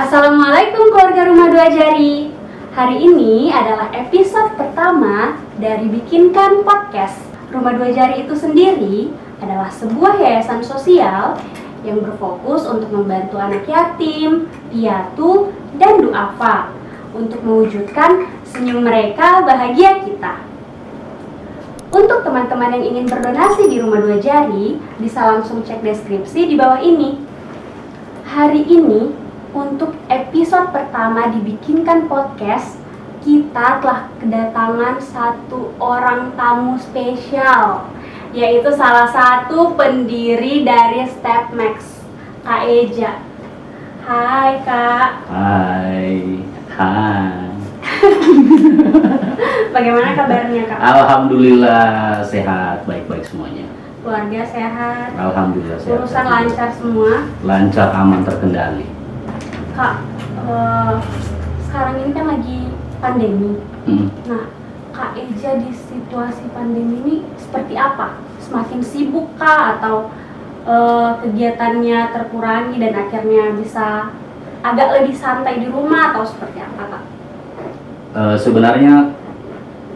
Assalamualaikum keluarga Rumah Dua Jari. Hari ini adalah episode pertama dari Bikinkan Podcast. Rumah Dua Jari itu sendiri adalah sebuah yayasan sosial yang berfokus untuk membantu anak yatim, piatu, dan duafa untuk mewujudkan senyum mereka bahagia kita. Untuk teman-teman yang ingin berdonasi di Rumah Dua Jari, bisa langsung cek deskripsi di bawah ini. Hari ini, untuk episode pertama dibikinkan podcast, kita telah kedatangan satu orang tamu spesial, yaitu salah satu pendiri dari StepMax, Kak Eja. Hai Kak. Hai. Bagaimana kabarnya Kak? Alhamdulillah sehat, baik-baik semuanya. Keluarga sehat? Alhamdulillah sehat. Urusan lancar semua? Lancar, aman, terkendali. Kak, sekarang ini kan lagi pandemi. Nah, Kak Eja di situasi pandemi ini seperti apa? Semakin sibuk kah atau kegiatannya terkurangi dan akhirnya bisa agak lebih santai di rumah atau seperti apa Kak? Sebenarnya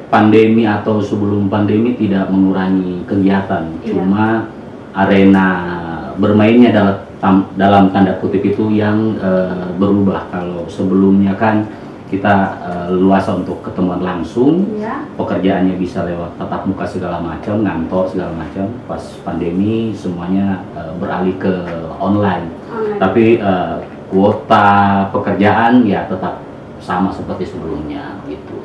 pandemi atau sebelum pandemi tidak mengurangi kegiatan, cuma arena bermainnya dalam tanda kutip itu yang berubah. Kalau sebelumnya kan kita luasa untuk ketemuan langsung, pekerjaannya bisa lewat tatap muka segala macam, ngantor segala macam. Pas pandemi semuanya beralih ke online. Tapi kuota pekerjaan ya tetap sama seperti sebelumnya gitu.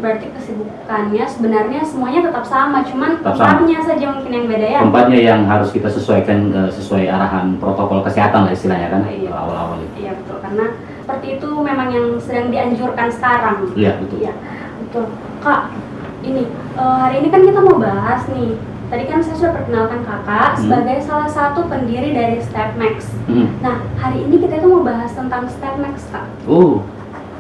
Berarti kesibukannya sebenarnya semuanya tetap sama, cuman tempatnya saja mungkin yang beda ya? Tempatnya yang harus kita sesuaikan sesuai arahan protokol kesehatan lah istilahnya kan, awal-awal itu. Iya betul, karena seperti itu memang yang sedang dianjurkan sekarang. Iya betul. Iya betul. Kak, ini hari ini kan kita mau bahas nih. Tadi kan saya sudah perkenalkan kakak sebagai salah satu pendiri dari StepMax. Nah, hari ini kita itu mau bahas tentang StepMax, Kak.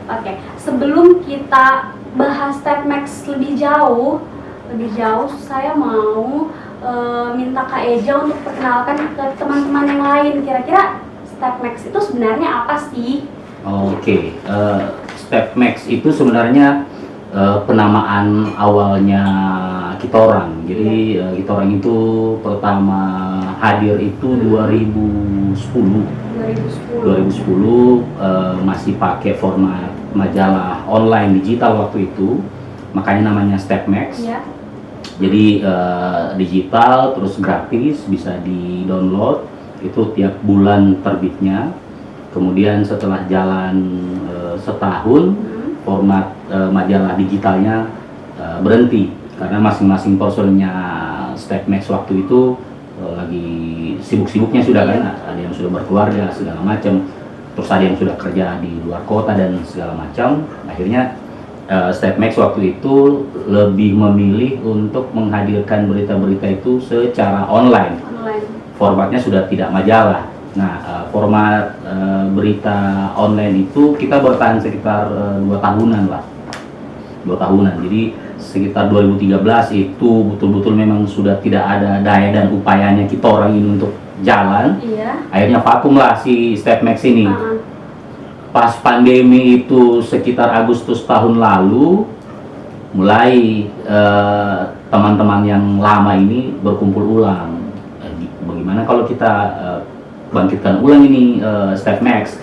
Oke. Sebelum kita bahas StepMax lebih jauh, saya mau minta Kak Eja untuk perkenalkan ke teman-teman yang lain. Kira-kira StepMax itu sebenarnya apa sih? Oke. StepMax itu sebenarnya penamaan awalnya kita orang. Jadi kita orang itu pertama hadir itu 2010 masih pakai format majalah online digital waktu itu, makanya namanya StepMax. Jadi digital terus gratis, bisa di download, itu tiap bulan terbitnya. Kemudian setelah jalan setahun, format majalah digitalnya berhenti karena masing-masing personnya StepMax waktu itu lagi sibuk-sibuknya sudah kan, ada yang sudah berkeluarga segala macam, terus ada yang sudah kerja di luar kota dan segala macam. Akhirnya StepMax waktu itu lebih memilih untuk menghadirkan berita-berita itu secara online. Formatnya sudah tidak majalah. Nah, format berita online itu kita bertahan sekitar 2 tahunan lah. 2 tahunan. Jadi sekitar 2013 itu betul-betul memang sudah tidak ada daya dan upayanya kita orang ini untuk jalan. Akhirnya vakum lah si StepMax ini. Pas pandemi itu sekitar Agustus tahun lalu, mulai teman-teman yang lama ini berkumpul ulang. Bagaimana kalau kita bangkitkan ulang ini StepMax?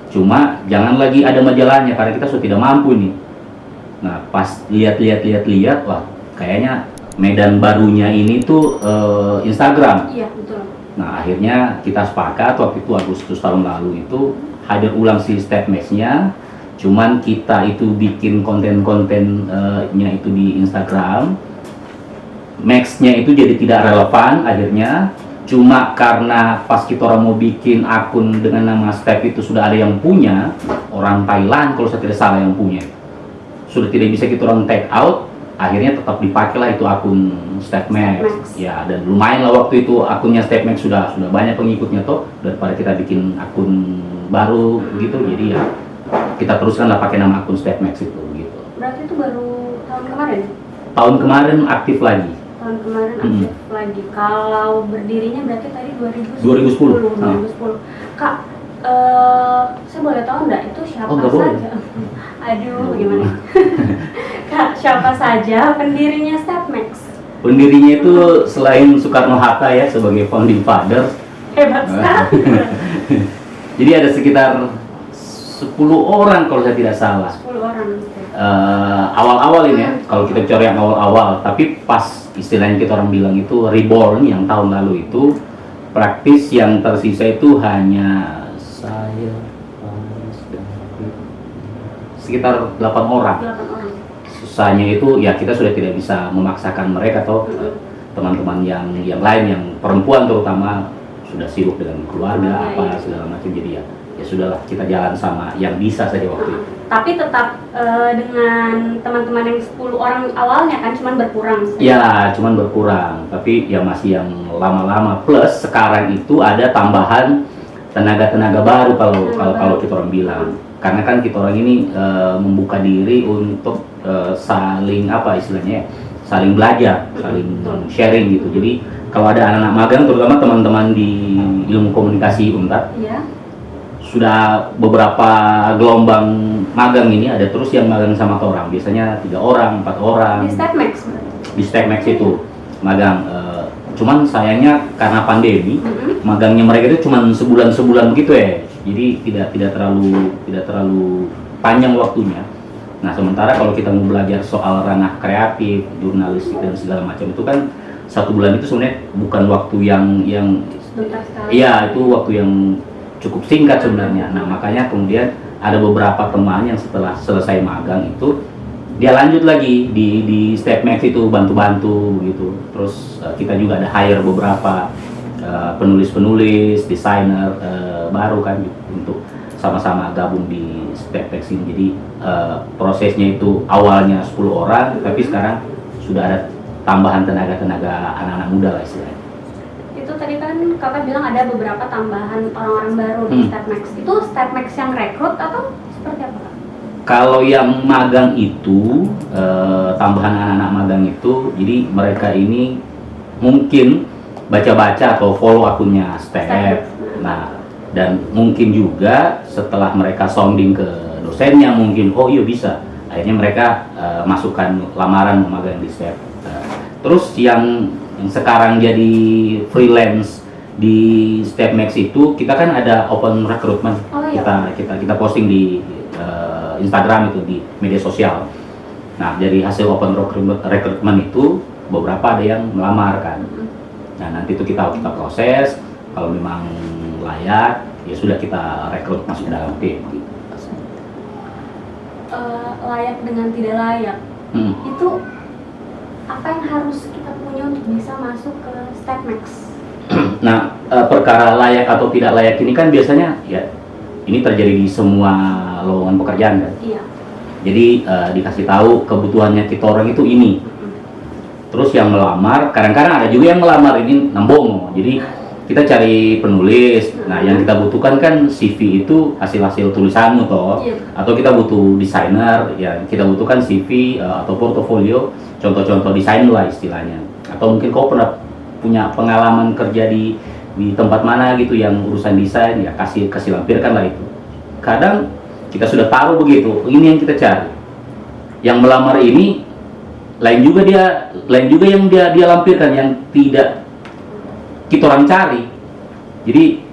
Cuma jangan lagi ada majalahnya karena kita sudah tidak mampu nih. Nah, pas lihat, wah kayaknya medan barunya ini tuh Instagram. Iya, betul. Nah, akhirnya kita sepakat waktu itu Agustus tahun lalu itu hadir ulang si StepMax-nya. Cuman kita itu bikin konten-kontennya itu di Instagram. Max-nya itu jadi tidak relevan akhirnya. Cuma karena pas kita orang mau bikin akun dengan nama Step itu sudah ada yang punya, orang Thailand kalau saya tidak salah yang punya. Sudah tidak bisa kita orang take out, akhirnya tetap dipakailah itu akun StepMax. Ya, dan lumayan lah waktu itu akunnya StepMax sudah banyak pengikutnya toh, daripada kita bikin akun baru gitu. Jadi ya kita teruskanlah pakai nama akun StepMax itu gitu. Berarti itu baru tahun kemarin? Tahun kemarin aktif lagi. Tahun kemarin aktif lagi. Kalau berdirinya berarti tadi 2010. 2010. Kak, Saya boleh tahu nggak itu siapa Oh, nggak saja? Aduh, gimana? Kak, siapa saja pendirinya Stepmax? Pendirinya itu selain Soekarno-Hatta ya sebagai founding father. Hebat sekali. Jadi ada sekitar 10 orang kalau saya tidak salah. 10 orang. Awal-awal ini ya, kalau kita bicara yang awal-awal, tapi pas istilahnya kita orang bilang itu reborn yang tahun lalu itu, praktis yang tersisa itu hanya saya, Faris, dan sekitar 8 orang. 8 orang. Susahnya itu ya kita sudah tidak bisa memaksakan mereka atau teman-teman yang lain yang perempuan terutama sudah sibuk dengan keluarga apa segala macam, jadi ya sudahlah kita jalan sama yang bisa saja waktu itu. Tapi tetap dengan teman-teman yang 10 orang awalnya kan cuman berkurang. Ya, cuman berkurang, tapi ya masih yang lama-lama, plus sekarang itu ada tambahan tenaga-tenaga baru kalau kita orang bilang. Karena kan kita orang ini membuka diri untuk saling apa istilahnya ya, saling belajar, saling sharing gitu. Jadi kalau ada anak-anak magang, terutama teman-teman di ilmu komunikasi UNTAD, sudah beberapa gelombang magang ini ada terus yang magang sama orang. Biasanya 3 orang, 4 orang. Di Stepmax? Di Stepmax itu magang. Cuman sayangnya karena pandemi, magangnya mereka itu cuma sebulan begitu ya. Jadi tidak terlalu panjang waktunya. Nah, sementara kalau kita mau belajar soal ranah kreatif, jurnalistik dan segala macam itu kan 1 bulan itu sebenarnya bukan waktu yang iya, itu waktu yang cukup singkat sebenarnya. Nah, makanya kemudian ada beberapa teman yang setelah selesai magang itu dia lanjut lagi di Stepmax itu bantu-bantu gitu. Terus kita juga ada hire beberapa penulis-penulis, desainer baru kan gitu, untuk sama-sama gabung di Stepmax ini. Jadi prosesnya itu awalnya 10 orang, tapi sekarang sudah ada tambahan tenaga-tenaga anak-anak muda lah istilahnya. Itu tadi kan kakak bilang ada beberapa tambahan orang-orang baru di Stepmax. Itu Stepmax yang rekrut atau seperti apa? Kalau yang magang itu, tambahan anak-anak magang itu, jadi mereka ini mungkin baca-baca atau follow akunnya Step. Nah, dan mungkin juga setelah mereka sounding ke dosennya mungkin, oh iya bisa. Akhirnya mereka masukkan lamaran memagang di Step. Terus yang sekarang jadi freelance di Stepmax itu, kita kan ada open recruitment. Oh, iya. Kita posting di Instagram itu, di media sosial. Nah, dari hasil open recruitment itu beberapa ada yang melamar kan. Nah, nanti itu kita proses, kalau memang layak ya sudah kita rekrut masuk dalam tim. Layak dengan tidak layak itu apa yang harus kita punya untuk bisa masuk ke Stepmax? Nah, perkara layak atau tidak layak ini kan biasanya ya ini terjadi di semua lowongan pekerjaan kan. Iya. Jadi dikasih tahu kebutuhannya kita orang itu ini. Terus yang melamar, kadang-kadang ada juga yang melamar ini nembong. Jadi kita cari penulis. Nah, yang kita butuhkan kan CV itu hasil tulisanmu toh. Iya. Atau kita butuh desainer, ya kita butuhkan CV atau portofolio, contoh-contoh desain lah istilahnya. Atau mungkin kau pernah punya pengalaman kerja di tempat mana gitu yang urusan desain, ya kasih lampirkan lah itu. Kadang kita sudah taruh begitu, ini yang kita cari. Yang melamar ini lain juga yang dia lampirkan yang tidak kita orang cari. Jadi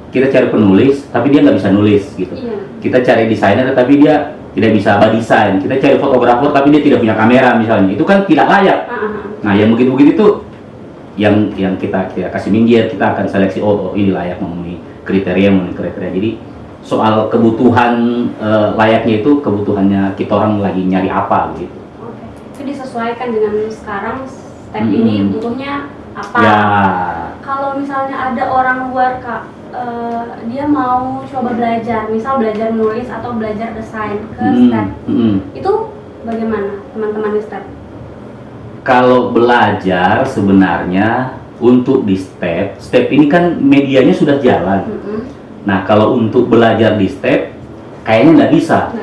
kita cari penulis tapi dia nggak bisa nulis gitu. Iya. Kita cari desainer tapi dia tidak bisa desain. Kita cari fotografer tapi dia tidak punya kamera misalnya. Itu kan tidak layak. Nah, yang begitu-begitu tuh yang kita kasih minggir, kita akan seleksi oh ini layak memenuhi kriteria. Jadi soal kebutuhan layaknya itu kebutuhannya kita orang lagi nyari apa gitu. Oke. Itu disesuaikan dengan sekarang Step ini butuhnya apa? Ya. Kalau misalnya ada orang luar Kak, dia mau coba belajar, misal belajar menulis atau belajar desain ke Step, itu bagaimana teman-teman di Step? Kalau belajar sebenarnya untuk di Step ini kan medianya sudah jalan. Nah, kalau untuk belajar di Step kayaknya nggak bisa.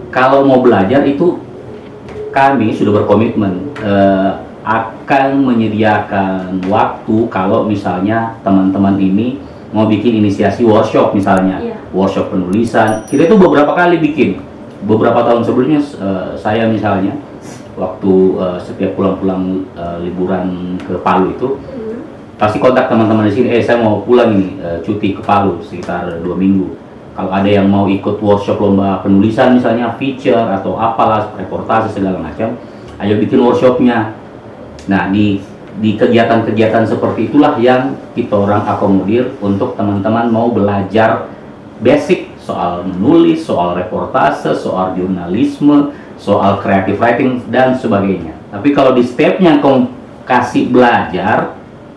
Kalau mau belajar itu kami sudah berkomitmen akan menyediakan waktu kalau misalnya teman-teman ini mau bikin inisiasi workshop misalnya, workshop penulisan, kita itu beberapa kali bikin. Beberapa tahun sebelumnya saya misalnya waktu setiap pulang-pulang liburan ke Palu itu pasti kontak teman-teman di sini, saya mau pulang ini cuti ke Palu sekitar 2 minggu. Kalau ada yang mau ikut workshop lomba penulisan misalnya, feature atau apalah, reportase segala macam, ayo bikin workshopnya. Nah, di kegiatan-kegiatan seperti itulah yang kita orang akomodir untuk teman-teman mau belajar basic soal menulis, soal reportase, soal jurnalisme, soal creative writing dan sebagainya. Tapi kalau di stepnya kamu kasih belajar,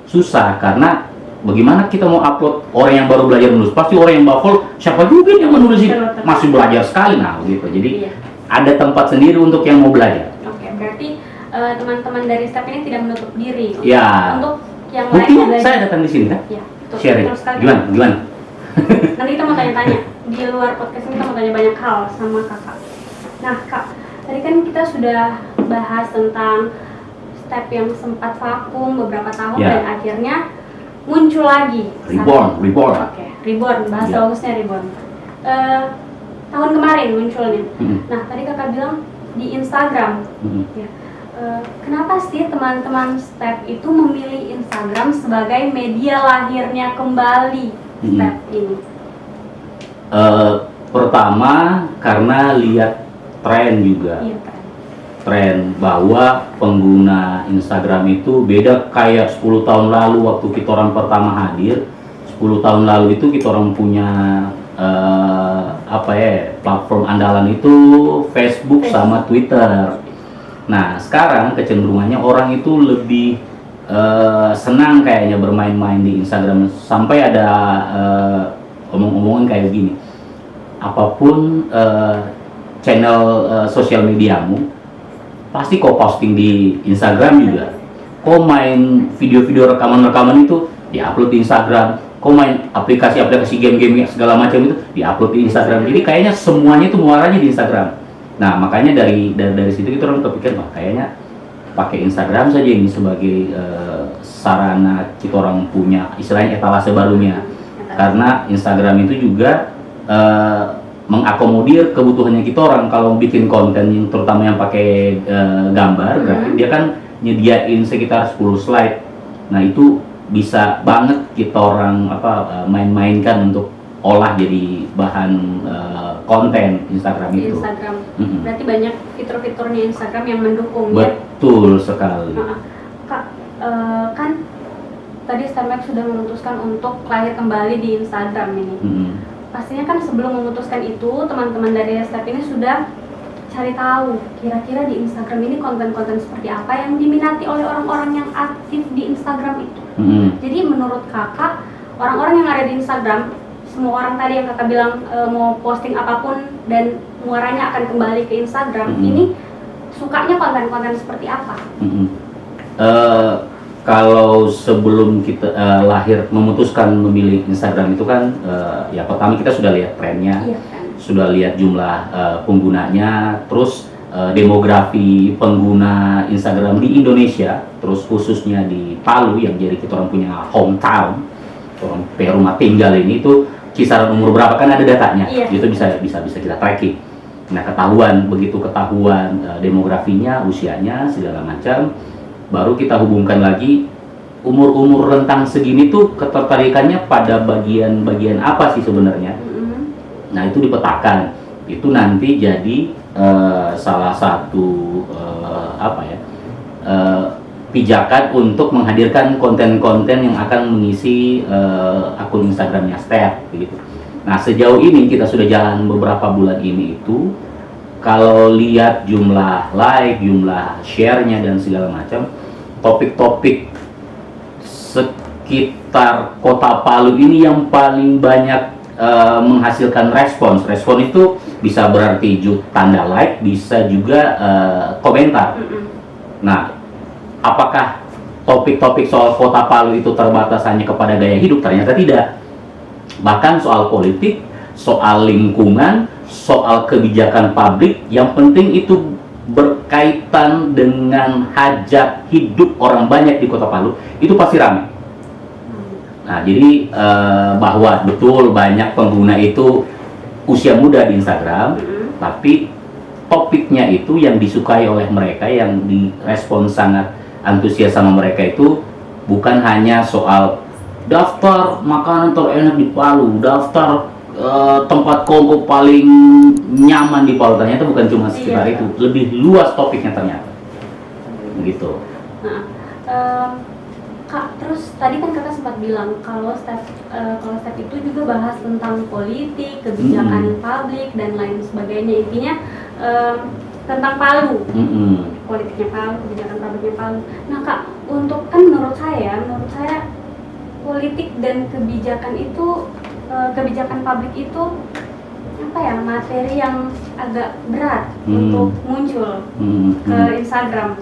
susah, karena bagaimana kita mau upload orang yang baru belajar menulis, pasti orang yang baffle, siapa juga yang menulis ini masih belajar sekali, nah gitu. Jadi ada tempat sendiri untuk yang mau belajar. Oke, berarti teman-teman dari step ini tidak menutup diri untuk yang lain belajar. Saya datang di sini kan, sharing. Gimana? Nanti kita mau tanya-tanya di luar podcast ini, kita mau tanya banyak hal sama kakak. Nah kak, tadi kan kita sudah bahas tentang step yang sempat vakum beberapa tahun dan akhirnya muncul lagi. Reborn. Oke, reborn, bahasa bagusnya reborn. Tahun kemarin munculnya. Nah tadi kakak bilang di Instagram. Kenapa sih teman-teman step itu memilih Instagram sebagai media lahirnya kembali step ini? Pertama karena lihat tren juga. Tren bahwa pengguna Instagram itu beda kayak 10 tahun lalu waktu kita orang pertama hadir. 10 tahun lalu itu kita orang punya platform andalan itu Facebook sama Twitter. Nah sekarang kecenderungannya orang itu lebih senang kayaknya bermain-main di Instagram, sampai ada omong-omongan kayak gini, apapun channel sosial mediamu pasti kau posting di Instagram juga, kau main video-video rekaman-rekaman itu diupload di Instagram, kau main aplikasi-aplikasi game-game segala macam itu diupload di Instagram. Jadi kayaknya semuanya itu muaranya di Instagram. Nah makanya dari situ kita orang kepikir, kayaknya pakai Instagram saja ini sebagai sarana kita orang punya istilahnya etalase barunya, karena Instagram itu juga mengakomodir kebutuhannya kita orang. Kalau bikin konten yang terutama yang pakai gambar grafik, dia kan nyediain sekitar 10 slide. Nah itu bisa banget kita orang main-mainkan untuk olah jadi bahan konten Instagram itu. Instagram. Berarti banyak fitur-fiturnya Instagram yang mendukung. Betul sekali. Kak, kan tadi Starmax sudah memutuskan untuk lahir kembali di Instagram ini. Pastinya kan sebelum memutuskan itu, teman-teman dari Step ini sudah cari tahu kira-kira di Instagram ini konten-konten seperti apa yang diminati oleh orang-orang yang aktif di Instagram itu. Jadi menurut kakak, orang-orang yang ada di Instagram, semua orang tadi yang kakak bilang mau posting apapun dan muaranya akan kembali ke Instagram, ini sukanya konten-konten seperti apa? Kalau sebelum kita lahir memutuskan memilih Instagram itu kan ya pertama kita sudah lihat trennya, sudah lihat jumlah penggunanya, terus demografi pengguna Instagram di Indonesia, terus khususnya di Palu yang jadi kita orang punya hometown, orang rumah tinggal ini itu kisaran umur berapa kan ada datanya, itu bisa kita tracking. Nah begitu ketahuan demografinya, usianya segala macam, baru kita hubungkan lagi umur rentang segini tuh ketertarikannya pada bagian apa sih sebenarnya. Nah itu dipetakan, itu nanti jadi salah satu pijakan untuk menghadirkan konten-konten yang akan mengisi akun Instagramnya Step gitu. Nah sejauh ini kita sudah jalan beberapa bulan ini itu, kalau lihat jumlah like, jumlah share-nya dan segala macam, topik-topik sekitar Kota Palu ini yang paling banyak menghasilkan respons. Respon itu bisa berarti tanda like, bisa juga komentar. Nah, apakah topik-topik soal Kota Palu itu terbatas hanya kepada gaya hidup? Ternyata tidak. Bahkan soal politik, soal lingkungan, soal kebijakan publik, yang penting itu berkaitan dengan hajat hidup orang banyak di Kota Palu, itu pasti ramai. Nah, jadi bahwa betul banyak pengguna itu usia muda di Instagram, tapi topiknya itu yang disukai oleh mereka, yang direspon sangat antusias sama mereka itu bukan hanya soal daftar makanan terenak di Palu, daftar tempat kongko paling nyaman di Palu. Ternyata bukan cuma sekitar itu, lebih luas topiknya ternyata. Begitu. Nah, Kak, terus tadi kan kakak sempat bilang kalau step itu juga bahas tentang politik, kebijakan publik dan lain sebagainya. Intinya tentang Palu, politiknya Palu, kebijakan publiknya Palu. Nah Kak, untuk kan menurut saya politik dan kebijakan itu, kebijakan publik itu apa ya, materi yang agak berat untuk muncul ke Instagram.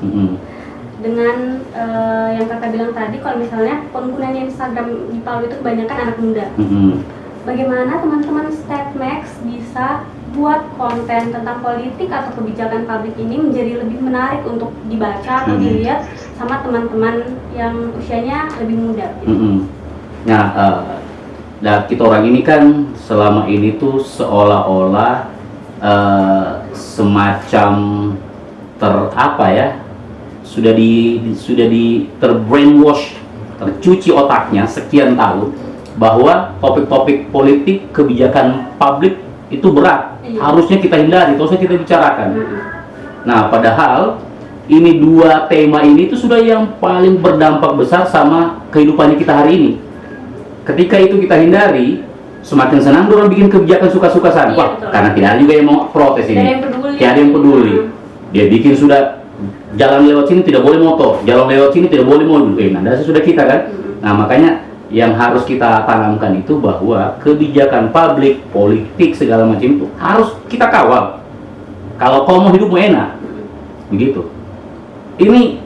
Dengan yang kakak bilang tadi, kalau misalnya penggunanya Instagram di Palu itu kebanyakan anak muda. Bagaimana teman-teman StepMax bisa buat konten tentang politik atau kebijakan publik ini menjadi lebih menarik untuk dibaca atau dilihat sama teman-teman yang usianya lebih muda? Nah, kita orang ini kan selama ini tuh seolah-olah semacam sudah di terbrainwash, tercuci otaknya sekian tahun bahwa topik-topik politik, kebijakan publik itu berat, harusnya kita hindari, harusnya kita bicarakan. Nah, padahal ini dua tema ini itu sudah yang paling berdampak besar sama kehidupannya kita hari ini. Ketika itu kita hindari, semakin senang orang bikin kebijakan suka-suka saja. Karena tidak ada juga yang mau protes ini, tidak ada yang peduli. Dia bikin sudah jalan lewat sini tidak boleh motor, jalan lewat sini tidak boleh mobil. Nah, sudah kita kan. Nah, makanya yang harus kita tanamkan itu bahwa kebijakan publik, politik segala macam itu harus kita kawal. Kalau kau mau hidupmu enak, begitu. Ini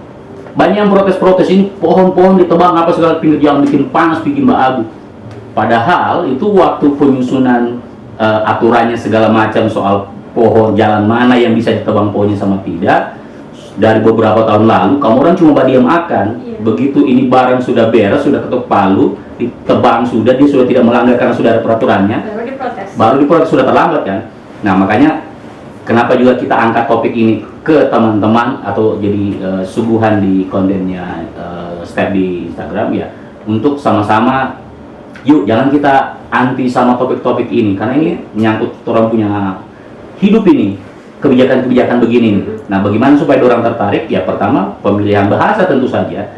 banyak yang protes-protes, ini pohon-pohon ditebang apa segala pinggir jalan, bikin panas, bikin abu. Padahal itu waktu penyusunan aturannya segala macam soal pohon, jalan mana yang bisa ditebang pohonnya sama tidak, dari beberapa tahun lalu, kamu orang cuma diam akan. Begitu ini barang sudah beres, sudah ketuk palu, ditebang sudah, dia sudah tidak melanggar karena sudah ada peraturannya, baru diprotes sudah terlambat kan. Nah, makanya kenapa juga kita angkat topik ini ke teman-teman atau jadi suguhan di kontennya Step di Instagram ya, untuk sama-sama yuk jangan kita anti sama topik-topik ini, karena ini menyangkut orang punya hidup ini, kebijakan-kebijakan begini. Nah, bagaimana supaya orang tertarik? Ya pertama pemilihan bahasa tentu saja.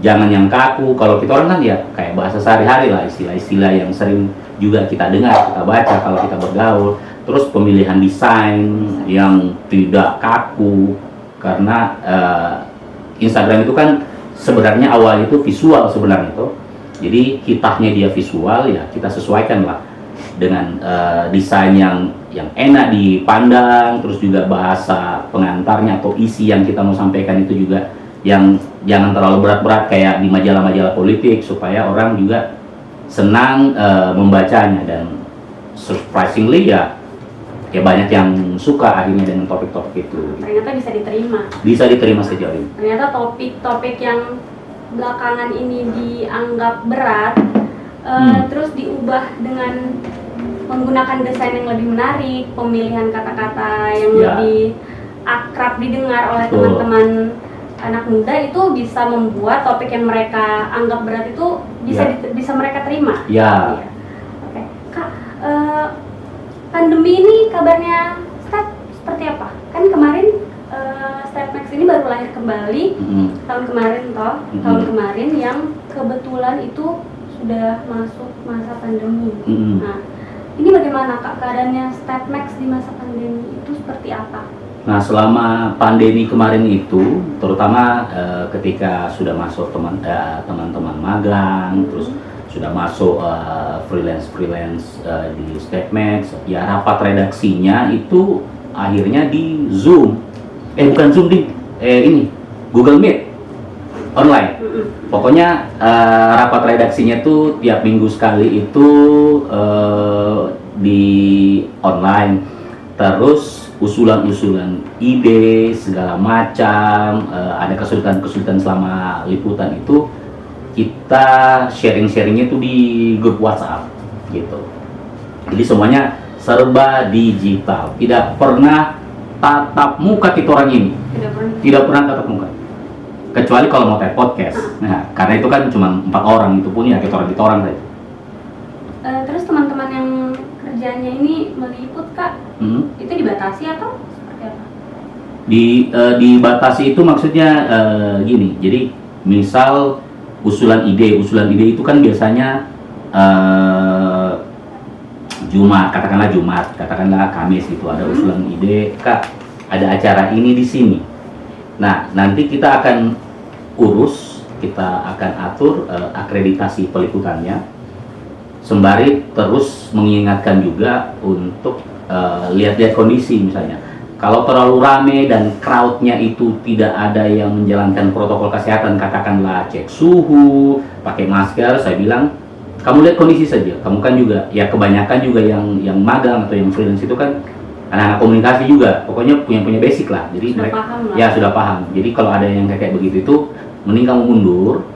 Jangan yang kaku. Kalau kita orang kan ya kayak bahasa sehari-hari lah, istilah-istilah yang sering juga kita dengar, kita baca kalau kita bergaul. Terus pemilihan desain yang tidak kaku, karena Instagram itu kan sebenarnya awalnya itu visual sebenarnya itu. Jadi kitahnya dia visual, ya kita sesuaikan lah dengan desain yang enak dipandang, terus juga bahasa pengantarnya atau isi yang kita mau sampaikan itu juga yang jangan terlalu berat-berat kayak di majalah-majalah politik, supaya orang juga senang membacanya. Dan surprisingly ya banyak yang suka akhirnya dengan topik-topik itu. Ternyata bisa diterima sejauh ini. Ternyata topik-topik yang belakangan ini dianggap berat terus diubah dengan menggunakan desain yang lebih menarik, pemilihan kata-kata yang lebih akrab didengar oleh teman-teman anak muda, itu bisa membuat topik yang mereka anggap berat itu bisa mereka terima. Oke. Kak, pandemi ini kabarnya seperti apa? Kan kemarin StepMax ini baru lahir kembali tahun kemarin yang kebetulan itu sudah masuk masa pandemi. Nah, ini bagaimana Kak keadaannya StepMax di masa pandemi itu seperti apa? Nah, selama pandemi kemarin itu, terutama ketika sudah masuk teman-teman magang, terus sudah masuk freelance di StepMax, ya rapat redaksinya itu akhirnya di Zoom, bukan Zoom ini Google Meet online. Pokoknya rapat redaksinya tuh tiap minggu sekali itu di online. Terus usulan-usulan ide segala macam, ada kesulitan-kesulitan selama liputan itu kita sharing-sharingnya itu di grup WhatsApp gitu. Jadi semuanya serba digital, tidak pernah tatap muka kita orang ini, tidak pernah tatap muka, kecuali kalau mau take podcast. Nah, karena itu kan cuma 4 orang, itu pun ya kita orang saja. Terus teman-teman yang kerjanya ini meliput Kak, itu dibatasi atau seperti apa? Dibatasi itu maksudnya gini, jadi misal usulan ide itu kan biasanya katakanlah Kamis gitu, ada usulan ide, Kak, ada acara ini di sini. Nah, nanti kita akan kita akan atur akreditasi peliputannya, sembari terus mengingatkan juga untuk lihat-lihat kondisi. Misalnya kalau terlalu rame dan crowdnya itu tidak ada yang menjalankan protokol kesehatan, katakanlah cek suhu, pakai masker, saya bilang kamu lihat kondisi saja. Kamu kan juga, ya kebanyakan juga yang magang atau yang freelance itu kan anak-anak komunikasi juga, pokoknya punya basic lah. Jadi sudah mereka paham lah. Ya sudah paham. Jadi kalau ada yang kayak begitu itu, mending kamu mundur,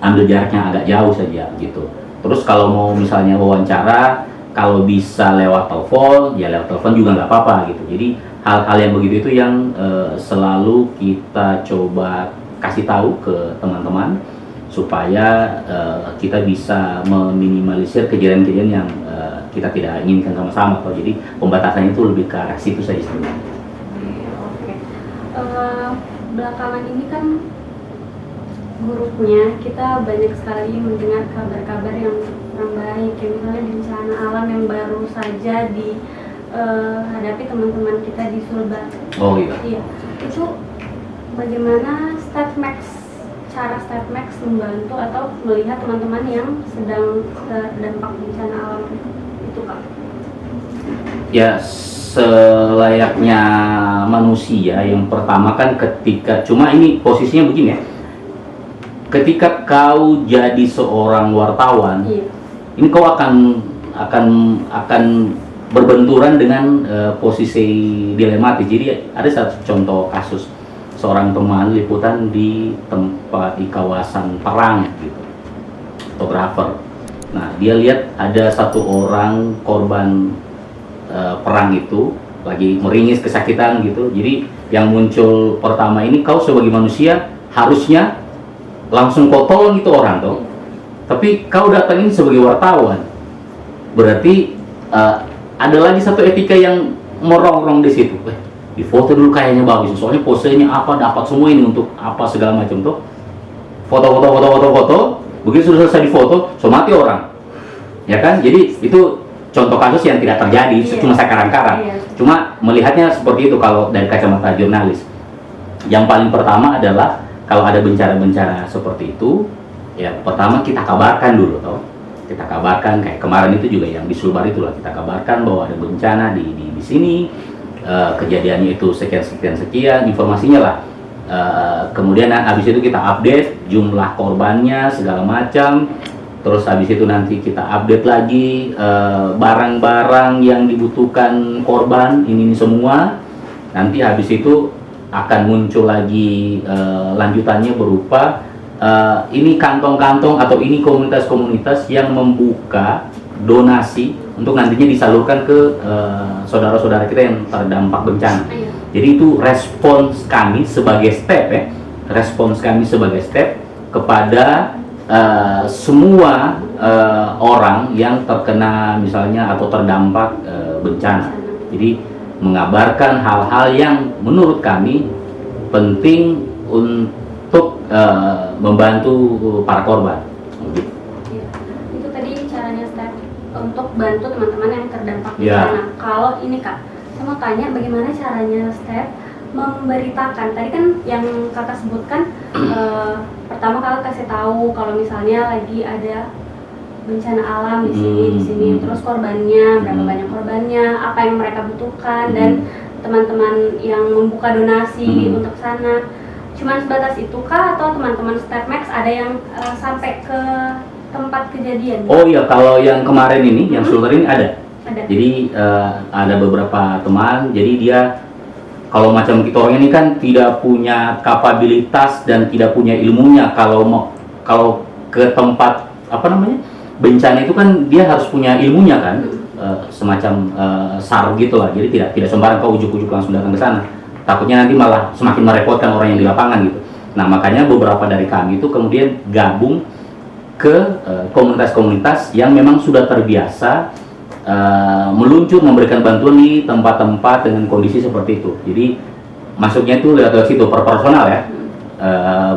ambil jaraknya agak jauh saja gitu. Terus kalau mau misalnya wawancara, kalau bisa lewat telepon, ya lewat telepon juga nggak apa-apa gitu. Jadi hal-hal yang begitu itu yang selalu kita coba kasih tahu ke teman-teman, supaya kita bisa meminimalisir kejadian-kejadian yang kita tidak inginkan sama-sama. Jadi pembatasannya itu lebih ke arah situ saja sebenarnya. Oke. Belakangan ini kan grupnya kita banyak sekali mendengar kabar-kabar yang kurang baik, kayak misalnya bencana alam yang baru saja dihadapi teman-teman kita di Sulbar. Oh iya. Iya. Itu bagaimana cara StepMax membantu atau melihat teman-teman yang sedang terdampak bencana alam itu, Kak? Ya, selayaknya manusia, yang pertama kan cuma ini posisinya begini ya, ketika kau jadi seorang wartawan, ini kau akan berbenturan dengan posisi dilematis. Jadi ada satu contoh kasus seorang teman liputan di kawasan perang gitu, fotografer. Nah, dia lihat ada satu orang korban perang itu lagi meringis kesakitan gitu. Jadi yang muncul pertama ini, kau sebagai manusia harusnya langsung kau tolong itu orang tuh. Tapi kau datang ini sebagai wartawan, berarti ada lagi satu etika yang merongrong di situ. Di foto dulu kayaknya bagus, soalnya posenya apa, dapat semua ini untuk apa segala macam tuh. Foto. Begitu sudah selesai di foto, so mati orang. Ya kan? Jadi itu contoh kasus yang tidak terjadi, cuma sekarang-karang. Cuma melihatnya seperti itu kalau dari kacamata jurnalis. Yang paling pertama adalah kalau ada bencana-bencana seperti itu, ya pertama kita kabarkan dulu toh. Kita kabarkan, kayak kemarin itu juga yang di Sulbar itulah, kita kabarkan bahwa ada bencana di sini. Kejadiannya itu sekian informasinya lah. Kemudian habis itu kita update jumlah korbannya segala macam. Terus habis itu nanti kita update lagi barang-barang yang dibutuhkan korban ini semua. Nanti habis itu akan muncul lagi lanjutannya berupa ini kantong-kantong atau ini komunitas-komunitas yang membuka donasi untuk nantinya disalurkan ke saudara-saudara kita yang terdampak bencana. Jadi itu respons kami sebagai step kepada semua orang yang terkena misalnya atau terdampak bencana. Jadi mengabarkan hal-hal yang menurut kami penting untuk membantu para korban. Itu tadi caranya Step untuk bantu teman-teman yang terdampak bencana. Kalau ini Kak, saya mau tanya bagaimana caranya Step memberitakan. Tadi kan yang Kakak sebutkan pertama Kakak kasih tahu kalau misalnya lagi ada bencana alam di sini, terus korbannya, berapa banyak korbannya, apa yang mereka butuhkan, dan teman-teman yang membuka donasi untuk sana. Cuman sebatas itu kah, atau teman-teman StepMax ada yang sampai ke tempat kejadian? Oh iya, kalau yang kemarin ini, yang Sulbar ini ada. Jadi ada beberapa teman, jadi dia kalau macam kita orang ini kan tidak punya kapabilitas dan tidak punya ilmunya kalau kalau ke tempat apa namanya bencana itu kan dia harus punya ilmunya kan, semacam SAR gitu lah. Jadi tidak sembarang kau ujuk-ujuk langsung datang ke sana. Takutnya nanti malah semakin merepotkan orang yang di lapangan gitu. Nah makanya beberapa dari kami itu kemudian gabung ke komunitas-komunitas yang memang sudah terbiasa meluncur memberikan bantuan di tempat-tempat dengan kondisi seperti itu. Jadi masuknya itu lewat situ personal ya,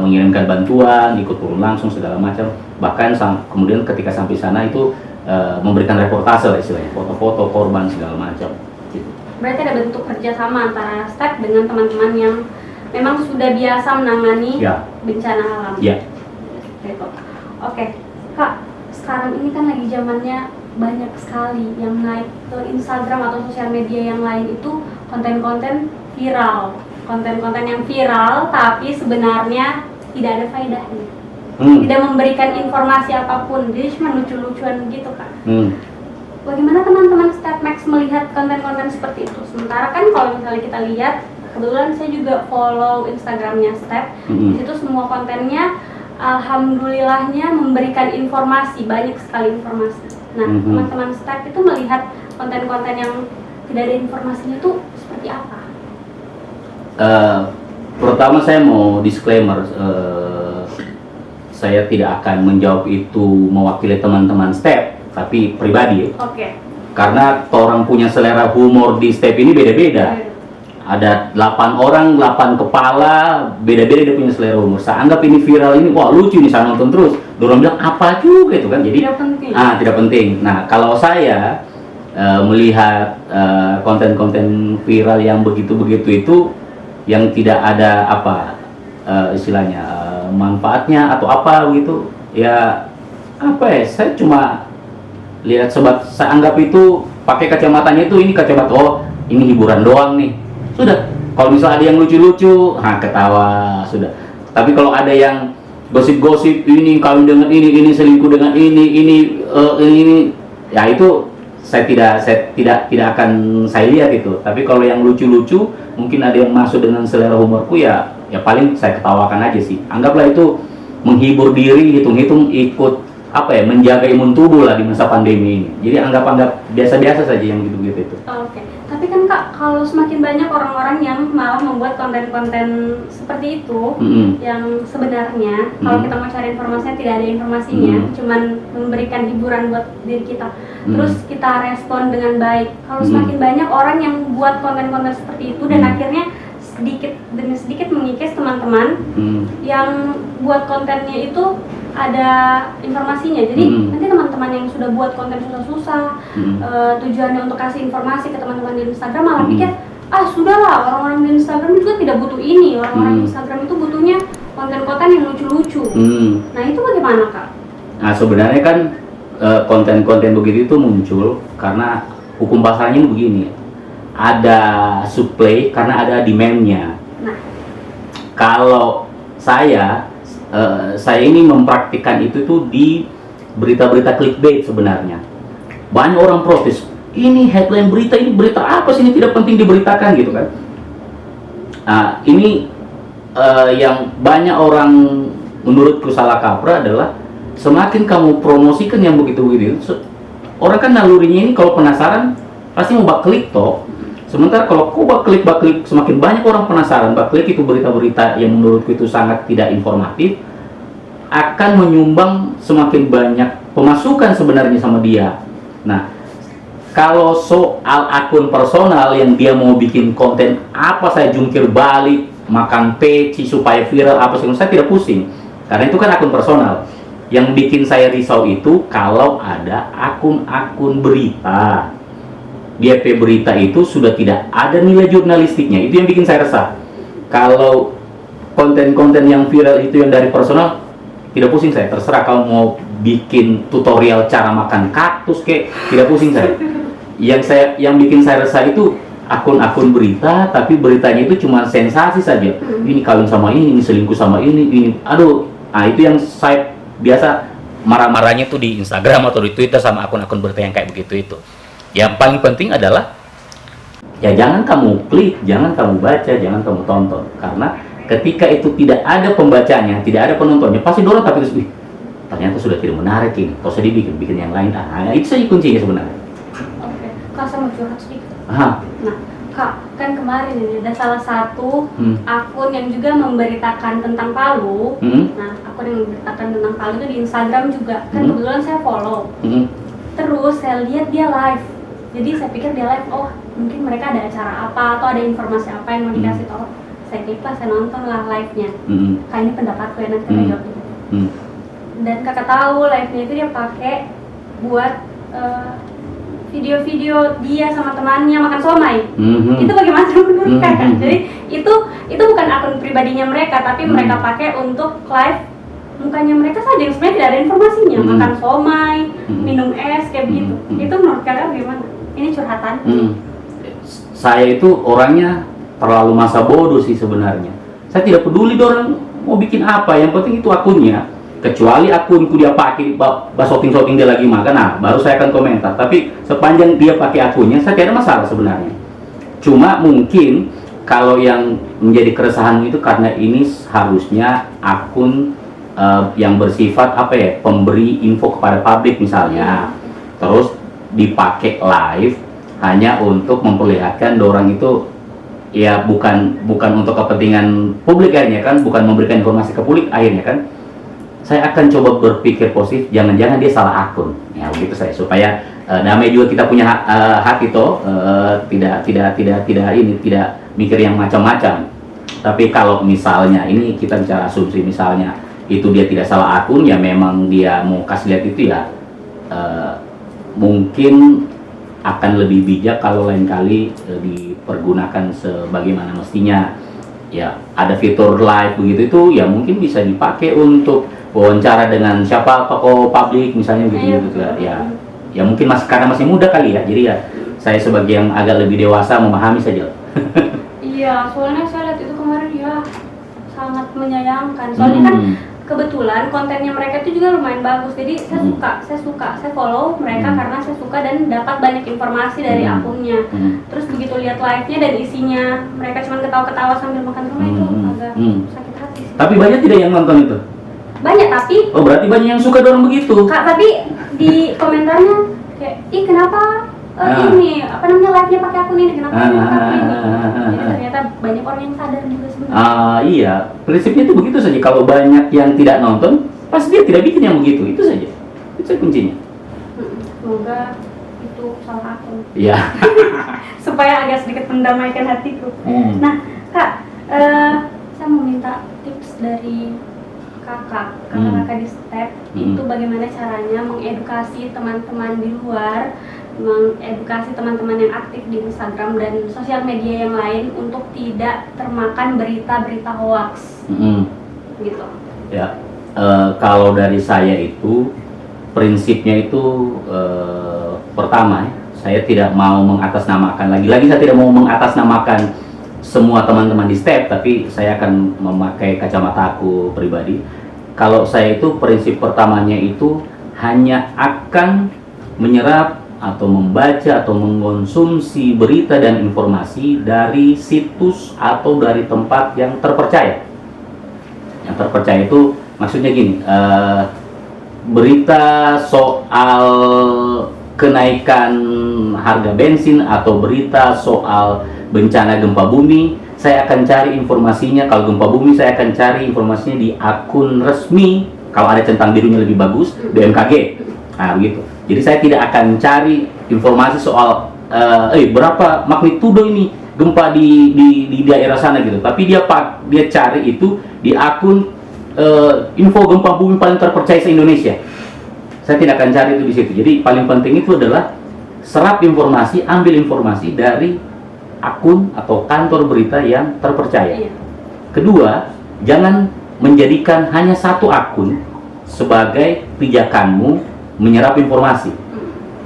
mengirimkan bantuan, ikut turun langsung segala macam. Bahkan kemudian ketika sampai sana itu memberikan reportase lah istilahnya, foto-foto korban segala macam. Gitu. Berarti ada bentuk kerjasama antara STEP dengan teman-teman yang memang sudah biasa menangani bencana alam. Ya. Gitu. Oke, Kak, sekarang ini kan lagi zamannya banyak sekali yang naik ke Instagram atau sosial media yang lain itu konten-konten viral, konten-konten yang viral tapi sebenarnya tidak ada faedahnya, tidak memberikan informasi apapun, jadi cuma lucu-lucuan gitu Kak. Bagaimana teman-teman StepMax melihat konten-konten seperti itu? Sementara kan kalau misalnya kita lihat, kebetulan saya juga follow Instagramnya Step, di situ semua kontennya alhamdulillahnya memberikan informasi, banyak sekali informasi. Nah, teman-teman Step itu melihat konten-konten yang tidak ada informasinya itu seperti apa? Pertama saya mau disclaimer, saya tidak akan menjawab itu mewakili teman-teman Step, tapi pribadi. Oke. Karena orang punya selera humor di Step ini beda-beda. Ada 8 orang, 8 kepala, beda-beda dia punya selera humor. Saya anggap ini viral ini, wah lucu nih, saya nonton terus. Dorong bilang apa juga itu kan, jadi tidak penting. Tidak penting. Nah kalau saya melihat konten-konten viral yang begitu-begitu itu, yang tidak ada istilahnya manfaatnya atau apa gitu, ya saya cuma lihat sebab saya anggap itu pakai kacamatanya itu ini kacamata, ini hiburan doang nih. Sudah, kalau misalnya ada yang lucu-lucu, ketawa, sudah. Tapi kalau ada yang gosip-gosip, ini kawin dengan ini selingkuh dengan ini, ya itu saya tidak akan saya lihat itu. Tapi kalau yang lucu-lucu, mungkin ada yang masuk dengan selera humorku, ya paling saya ketawakan aja sih. Anggaplah itu menghibur diri, hitung-hitung ikut menjaga imun tubuh lah di masa pandemi ini. Jadi anggap biasa-biasa saja yang gitu-gitu itu. Oke. Tapi kan Kak, kalau semakin banyak orang-orang yang malah membuat konten-konten seperti itu, yang sebenarnya kalau kita mau cari informasinya tidak ada informasinya, cuman memberikan hiburan buat diri kita. Terus kita respon dengan baik. Kalau semakin banyak orang yang buat konten-konten seperti itu dan akhirnya sedikit demi sedikit mengikis teman-teman yang buat kontennya itu ada informasinya. Jadi nanti teman-teman yang sudah buat konten susah-susah, tujuannya untuk kasih informasi ke teman-teman di Instagram malah pikir, sudahlah, orang-orang di Instagram juga tidak butuh ini. Orang-orang di Instagram itu butuhnya konten-konten yang lucu-lucu. Nah itu bagaimana Kak? Nah sebenarnya kan konten-konten begitu itu muncul karena hukum pasarnya begini, ada supply karena ada demand-nya. Nah, kalau saya ini mempraktikkan itu tuh di berita-berita clickbait sebenarnya. Banyak orang protes, ini headline berita, ini berita apa sih, ini tidak penting diberitakan gitu kan. Ini yang banyak orang menurutku salah kaprah adalah semakin kamu promosikan yang begitu-begitu, orang kan nalurinya ini kalau penasaran pasti mau baklik toh. Sementara kalau kau baklik, semakin banyak orang penasaran, baklik itu berita-berita yang menurutku itu sangat tidak informatif, akan menyumbang semakin banyak pemasukan sebenarnya sama dia. Nah, kalau soal akun personal yang dia mau bikin konten apa saya jungkir balik, makan peci supaya viral apa sih, saya tidak pusing. Karena itu kan akun personal. Yang bikin saya risau itu kalau ada akun-akun berita. Di FP berita itu sudah tidak ada nilai jurnalistiknya. Itu yang bikin saya resah. Kalau konten-konten yang viral itu yang dari personal, tidak pusing saya. Terserah kamu mau bikin tutorial cara makan kaktus kayak, tidak pusing saya. Yang bikin saya resah itu akun-akun berita, tapi beritanya itu cuma sensasi saja. Ini kawin sama ini selingkuh sama ini. Aduh, itu yang saya biasa marah-marahnya tuh di Instagram atau di Twitter sama akun-akun berita yang kayak begitu itu. Yang paling penting adalah ya jangan kamu klik, jangan kamu baca, jangan kamu tonton, karena ketika itu tidak ada pembacanya, tidak ada penontonnya, pasti dorong tapi terus, ternyata sudah tidak menarik ini, kalau saya bikin yang lain. Itu saja kuncinya sebenarnya. Oke, Kak, saya mau curhat sedikit. Nah, Kak, kan kemarin ini ada salah satu akun yang juga memberitakan tentang Palu. Nah, akun yang memberitakan tentang Palu itu di Instagram juga. Kan kebetulan saya follow. Terus saya lihat dia live. Jadi saya pikir dia live, oh mungkin mereka ada acara apa atau ada informasi apa yang mau dikasih tahu. Saya klik lah, saya nonton lah live-nya. Kak, ini pendapatku ya, nanti saya jawab itu. Dan kakak tahu live-nya itu dia pakai buat video-video dia sama temannya makan somai. Itu bagaimana menurut kakak? Jadi itu bukan akun pribadinya mereka, tapi mereka pakai untuk live mukanya mereka saja yang sebenarnya tidak ada informasinya. Makan somai, minum es kayak begitu. Itu menurut kakak bagaimana? Ini curhatan. Saya itu orangnya terlalu masa bodoh sih sebenarnya. Saya tidak peduli orang mau bikin apa, yang penting itu akunnya. Kecuali akunku dia pakai shooting dia lagi makan, nah baru saya akan komentar. Tapi sepanjang dia pakai akunnya, saya tidak ada masalah sebenarnya. Cuma mungkin kalau yang menjadi keresahan itu karena ini harusnya akun yang bersifat apa ya, pemberi info kepada publik misalnya, terus dipakai live hanya untuk memperlihatkan orang itu ya bukan untuk kepentingan publik akhirnya kan, bukan memberikan informasi ke publik akhirnya kan. Saya akan coba berpikir positif, jangan-jangan dia salah akun, ya begitu saya, supaya damai juga kita punya hak itu, tidak mikir yang macam-macam. Tapi kalau misalnya ini kita bicara asumsi, misalnya itu dia tidak salah akun, ya memang dia mau kasih lihat itu ya, mungkin akan lebih bijak kalau lain kali dipergunakan sebagaimana mestinya. Ya ada fitur live begitu itu ya mungkin bisa dipakai untuk wawancara dengan siapa tokoh publik misalnya gitu ya mungkin karena masih muda kali ya, jadi ya saya sebagai yang agak lebih dewasa memahami saja. Iya, soalnya saya lihat itu kemarin ya sangat menyayangkan, soalnya kan kebetulan kontennya mereka itu juga lumayan bagus, jadi saya follow mereka karena saya suka dan dapat banyak informasi dari akunnya. Terus begitu lihat live-nya dan isinya mereka cuma ketawa-ketawa sambil makan rumah, itu agak sakit hati sih. Tapi banyak tidak yang nonton itu? Banyak, tapi berarti banyak yang suka dorong begitu. Kak, tapi di komentarnya kayak, kenapa ini apa namanya live-nya pakai akun ini, kenapa pakai akun ini? Jadi ternyata banyak orang yang sadar juga sebenarnya. Iya, prinsipnya itu begitu saja. Kalau banyak yang tidak nonton, pasti dia tidak bikin yang begitu. Itu saja. Itu kuncinya. Semoga itu salah akun. Iya. Supaya agak sedikit mendamaikan hatiku. Nah, Kak, saya mau minta tips dari kakak di Step itu bagaimana caranya mengedukasi teman-teman di luar, mengedukasi teman-teman yang aktif di Instagram dan sosial media yang lain untuk tidak termakan berita-berita hoax. Gitu. Ya, kalau dari saya itu prinsipnya itu pertama, saya tidak mau mengatasnamakan lagi saya tidak mau mengatasnamakan semua teman-teman di Step, tapi saya akan memakai kacamata aku pribadi. Kalau saya itu prinsip pertamanya itu hanya akan menyerap atau membaca atau mengkonsumsi berita dan informasi dari situs atau dari tempat yang terpercaya. Yang terpercaya itu maksudnya gini, berita soal kenaikan harga bensin atau berita soal bencana gempa bumi, saya akan cari informasinya. Kalau gempa bumi, saya akan cari informasinya di akun resmi. Kalau ada centang birunya lebih bagus, BMKG. Nah, begitu. Jadi saya tidak akan cari informasi soal berapa magnitudo ini gempa di daerah sana gitu. Tapi dia cari itu di akun info gempa bumi paling terpercaya se-Indonesia. Saya tidak akan cari itu di situ. Jadi paling penting itu adalah serap informasi, ambil informasi dari akun atau kantor berita yang terpercaya. Kedua, jangan menjadikan hanya satu akun sebagai pijakanmu menyerap informasi.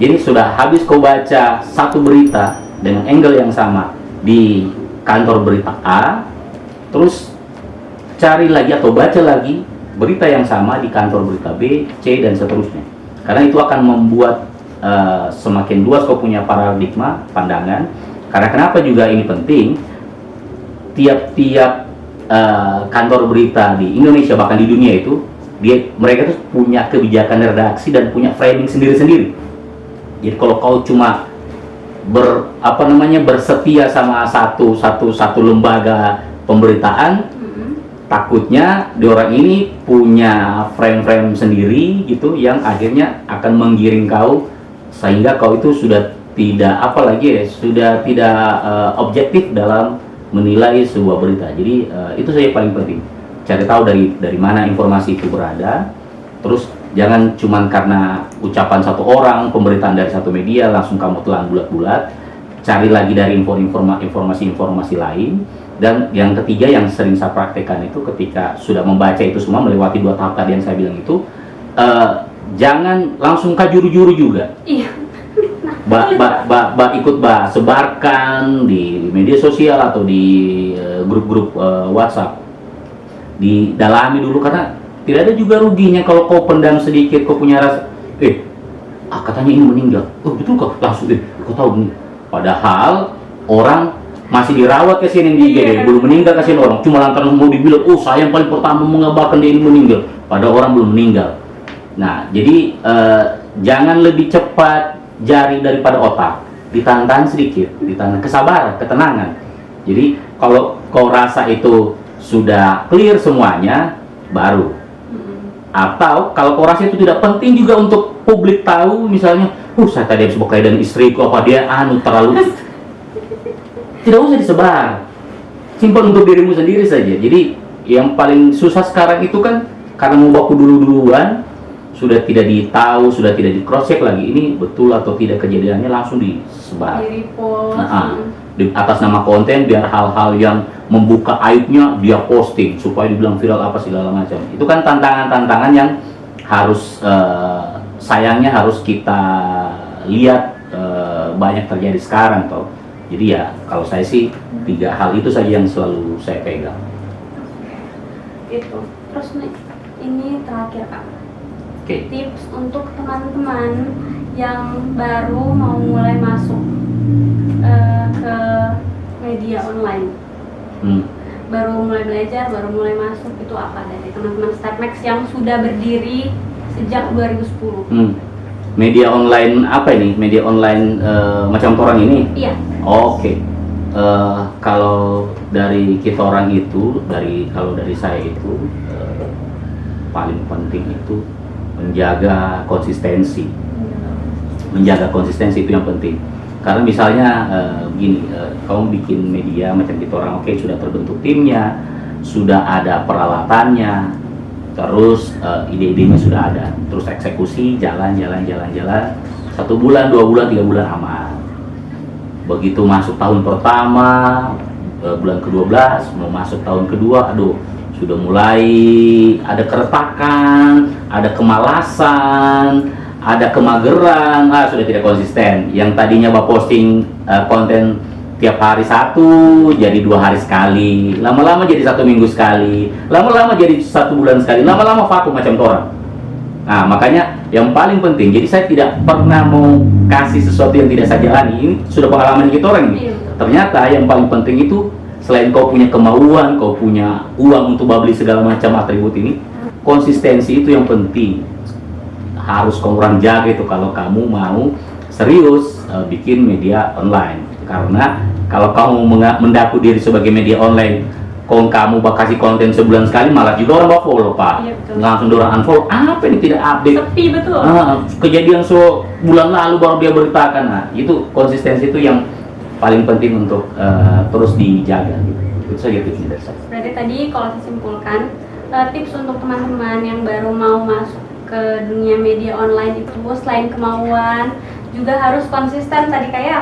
Jadi sudah habis kau baca satu berita dengan angle yang sama di kantor berita A, terus cari lagi atau baca lagi berita yang sama di kantor berita B, C, dan seterusnya. Karena itu akan membuat semakin luas kau punya paradigma, pandangan. Karena kenapa juga ini penting, tiap-tiap kantor berita di Indonesia bahkan di dunia itu mereka tuh punya kebijakan redaksi dan punya framing sendiri-sendiri. Jadi kalau kau cuma bersetia sama satu lembaga pemberitaan, takutnya di orang ini punya frame-frame sendiri gitu yang akhirnya akan menggiring kau sehingga kau itu sudah tidak sudah tidak objektif dalam menilai sebuah berita. Jadi itu saja paling penting. Cari tahu dari mana informasi itu berada. Terus jangan cuman karena ucapan satu orang, pemberitaan dari satu media langsung kamu telan bulat-bulat. Cari lagi dari informasi-informasi lain. Dan yang ketiga yang sering saya praktekkan itu ketika sudah membaca itu semua melewati 2 tahap tadi yang saya bilang itu, jangan langsung kajuru-juru juga. Iya. Ikut sebarkan di media sosial atau di grup-grup WhatsApp. Didalami dulu karena tidak ada juga ruginya kalau kau pendam sedikit, kau punya rasa, katanya ini meninggal. Oh betul kok, langsung kau tahu nih. Padahal orang masih dirawat kasihan di IGD, belum meninggal kasihan orang. Cuma lantaran mau dibilang, saya yang paling pertama mengabarkan dia ini meninggal. Padahal orang belum meninggal. Nah, jadi jangan lebih cepat jari daripada otak. Ditahan sedikit, ditahan kesabaran, ketenangan. Jadi kalau kau rasa itu sudah clear semuanya, baru. Atau kalau kau rasa itu tidak penting juga untuk publik tahu, misalnya, saya tadi habis berkelahi dengan istriku, apa dia terlalu tidak usah disebar, simpan untuk dirimu sendiri saja. Jadi yang paling susah sekarang itu kan karena mau baku duluan, sudah tidak ditahu, sudah tidak di cross check lagi ini betul atau tidak kejadiannya, langsung disebar di atas nama konten, biar hal-hal yang membuka aibnya dia posting supaya dibilang viral apa segala macam. Itu kan tantangan-tantangan yang harus sayangnya harus kita lihat banyak terjadi sekarang toh. Jadi ya kalau saya sih 3 hal itu saja yang selalu saya pegang. Itu. Terus nih, ini terakhir Kak. Tips untuk teman-teman yang baru mau mulai masuk ke media online. Baru mulai belajar, baru mulai masuk, itu apa dari teman-teman StepMax yang sudah berdiri sejak 2010? Media online apa ini? Media online macam orang ini? Iya. Oke. Kalau dari kita orang itu, kalau dari saya itu paling penting itu menjaga konsistensi. Menjaga konsistensi itu yang penting. Karena misalnya begini, kamu bikin media macam kita orang, oke, sudah terbentuk timnya, sudah ada peralatannya, terus ide-idenya sudah ada, terus eksekusi jalan 1 bulan, 2 bulan, 3 bulan aman. Begitu masuk tahun pertama, bulan ke-12 mau masuk tahun kedua, sudah mulai ada keretakan, ada kemalasan, ada kemageran, sudah tidak konsisten. Yang tadinya posting konten tiap hari 1 jadi 2 hari sekali, lama-lama jadi 1 minggu sekali, lama-lama jadi 1 bulan sekali, lama-lama vakum macam orang. Nah makanya yang paling penting, jadi saya tidak pernah mau kasih sesuatu yang tidak saya jalani. Ini sudah pengalaman kita orang ini. Ternyata yang paling penting itu selain kau punya kemauan, kau punya uang untuk beli segala macam atribut ini, konsistensi itu yang penting. Harus kau orang jaga itu kalau kamu mau serius bikin media online. Karena kalau kamu mendaku diri sebagai media online, kamu kasih konten sebulan sekali, malah juga orang follow Pak. Iya, langsung orang unfollow. Apa ini tidak update? Sepi betul. Kejadian bulan lalu baru dia beritakan. Nah, itu konsistensi itu yang paling penting untuk terus dijaga. Gitu. Itu saja tipsnya dari saya. Berarti tadi kalau saya simpulkan, tips untuk teman-teman yang baru mau masuk ke dunia media online itu selain kemauan juga harus konsisten tadi kayak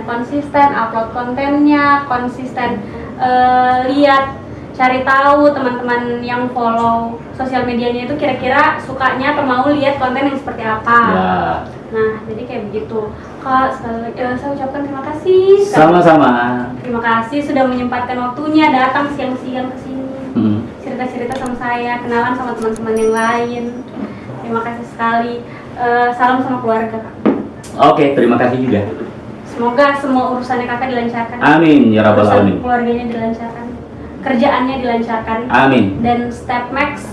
konsisten upload kontennya, konsisten lihat, cari tahu teman-teman yang follow sosial medianya itu kira-kira sukanya atau mau lihat konten yang seperti apa. Nah jadi kayak begitu Kak. Sekali lagi saya ucapkan terima kasih. Sama-sama. Terima kasih sudah menyempatkan waktunya datang siang-siang ke sini. Cerita-cerita sama saya, kenalan sama teman-teman yang lain. Terima kasih sekali. Salam sama keluarga Kak. Oke, terima kasih juga. Semoga semua urusannya Kakak dilancarkan. Amin ya rabbal alamin. Keluarganya dilancarkan. kerjaannya dilancarkan. Amin. Dan Stepmax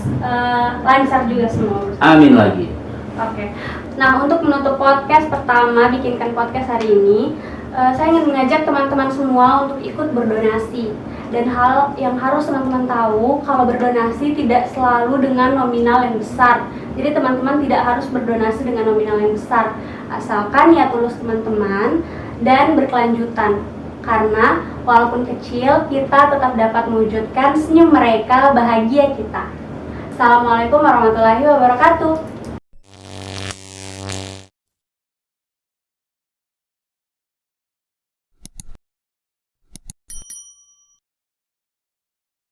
lancar juga semua. Amin lagi. Oke. Nah, untuk menutup podcast pertama Bikinkan Podcast hari ini, saya ingin mengajak teman-teman semua untuk ikut berdonasi. Dan hal yang harus teman-teman tahu, kalau berdonasi tidak selalu dengan nominal yang besar. Jadi teman-teman tidak harus berdonasi dengan nominal yang besar, asalkan niat tulus teman-teman dan berkelanjutan. Karena walaupun kecil, kita tetap dapat mewujudkan senyum mereka, bahagia kita. Assalamualaikum warahmatullahi wabarakatuh.